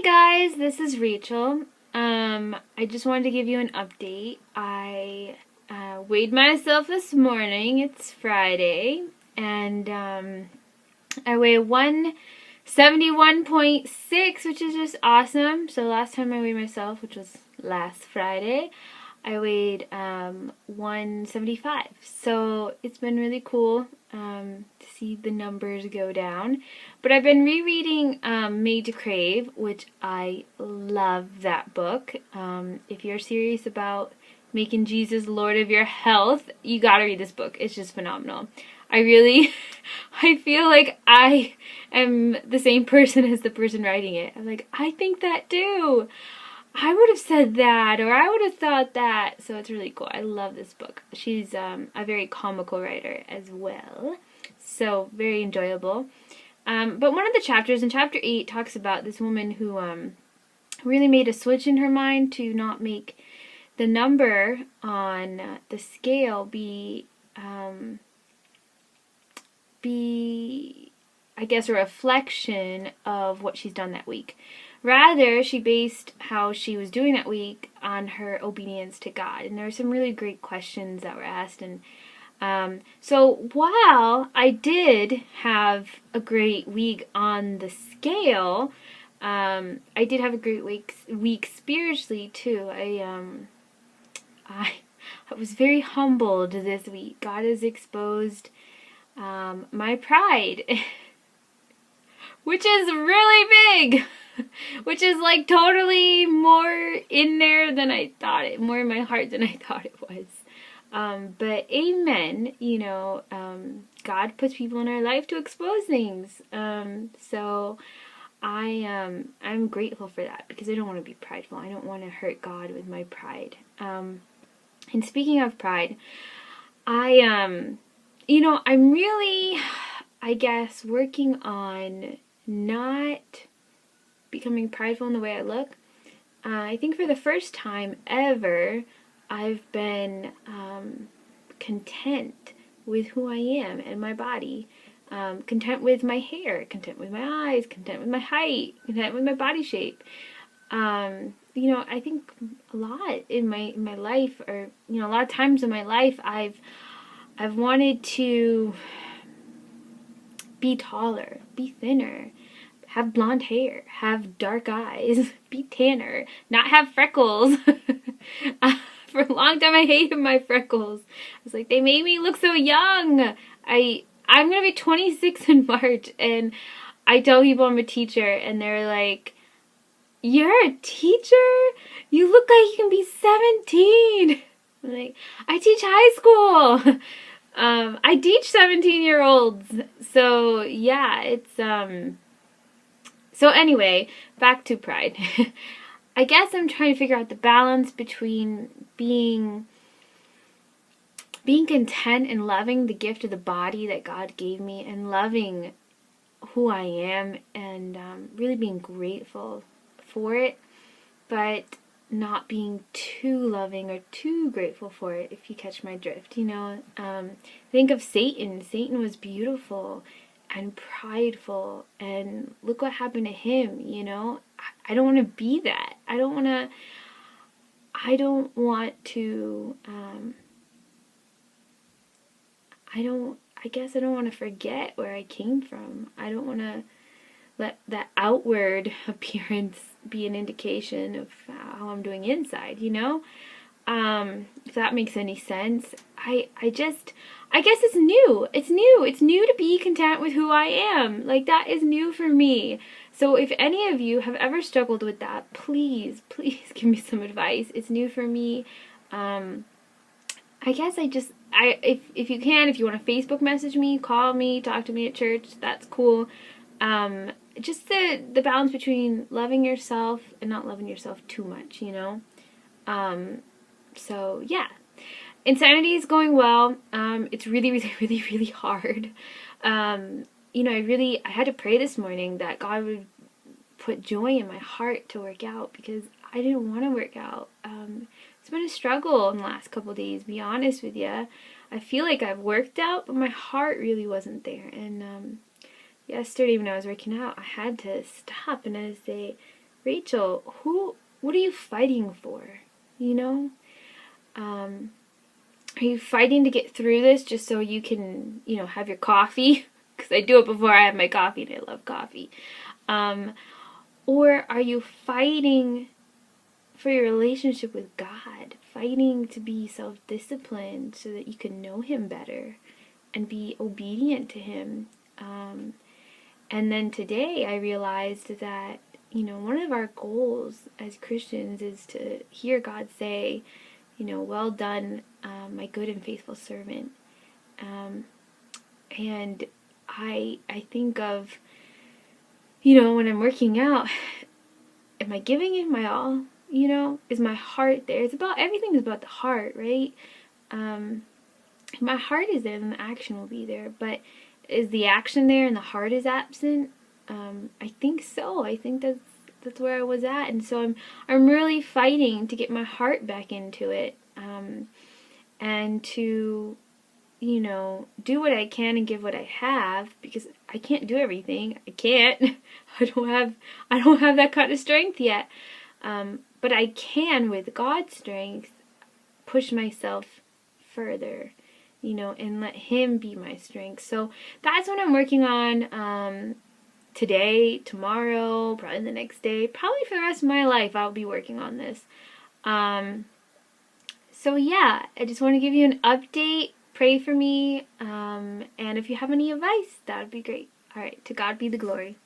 Hey guys, this is Rachel. I just wanted to give you an update. I weighed myself this morning. It's Friday, and I weigh 171.6, which is just awesome. So last time I weighed myself, which was last Friday, I weighed 175. So it's been really cool to see the numbers go down. But I've been rereading Made to Crave, which I love that book. If you're serious about making Jesus Lord of your health, you gotta read this book. It's just phenomenal. I feel like I am the same person as the person writing it. I'm like, I think that too. I would have said that, or I would have thought that. So it's really cool. I love this book. She's a very comical writer as well. So very enjoyable. But one of the chapters, in chapter 8, talks about this woman who really made a switch in her mind to not make the number on the scale be, I guess, a reflection of what she's done that week. Rather, she based how she was doing that week on her obedience to God. And there were some really great questions that were asked. And so while I did have a great week on the scale, I did have a great week spiritually too. I was very humbled this week. God has exposed my pride, which is really big. Which is like totally more in there than I thought it, more in my heart than I thought it was. But amen, God puts people in our life to expose things. So I'm grateful for that because I don't want to be prideful. I don't want to hurt God with my pride. And speaking of pride, I'm really, I guess, working on not becoming prideful in the way I look. I think for the first time ever, I've been content with who I am and my body, content with my hair, content with my eyes, content with my height, content with my body shape. I think a lot in my life, or a lot of times in my life, I've wanted to be taller, be thinner, have blonde hair, have dark eyes, be tanner, not have freckles. For a long time I hated my freckles. I was like, they made me look so young. I'm going to be 26 in March, and I tell people I'm a teacher, and they're like, you're a teacher? You look like you can be 17. I'm like, I teach high school. I teach 17-year-olds. So, yeah, it's, So anyway, back to pride. I guess I'm trying to figure out the balance between being content and loving the gift of the body that God gave me, and loving who I am, and really being grateful for it, but not being too loving or too grateful for it, if you catch my drift. Think of Satan. Satan was beautiful and prideful, and look what happened to him. I don't want to be that. I guess I don't want to forget where I came from. I don't want to let that outward appearance be an indication of how I'm doing inside, if that makes any sense. I guess it's new. It's new. It's new to be content with who I am. Like, that is new for me. So if any of you have ever struggled with that, please give me some advice. It's new for me. I guess if you want to Facebook message me, call me, talk to me at church, that's cool. Just the balance between loving yourself and not loving yourself too much, So yeah, insanity is going well. It's really, really, really, really hard. I had to pray this morning that God would put joy in my heart to work out, because I didn't want to work out. It's been a struggle in the last couple of days, to be honest with you. I feel like I've worked out, but my heart really wasn't there. And yesterday when I was working out, I had to stop and I say, Rachel, what are you fighting for? You know? Are you fighting to get through this just so you can, have your coffee? Because I do it before I have my coffee and I love coffee. Or are you fighting for your relationship with God? Fighting to be self-disciplined so that you can know Him better and be obedient to Him. And then today I realized that, one of our goals as Christians is to hear God say, well done, my good and faithful servant. And I think of, when I'm working out, am I giving it my all? Is my heart there? Everything is about the heart, right? If my heart is there, then the action will be there. But is the action there and the heart is absent? I think so. I think that's where I was at, and so I'm really fighting to get my heart back into it, and to do what I can and give what I have, because I can't do everything. I can't. I don't have that kind of strength yet. But I can, with God's strength, push myself further, and let Him be my strength. So that's what I'm working on today, tomorrow, probably the next day. Probably for the rest of my life I'll be working on this. So yeah, I just want to give you an update. Pray for me, and if you have any advice, that would be great. Alright, to God be the glory.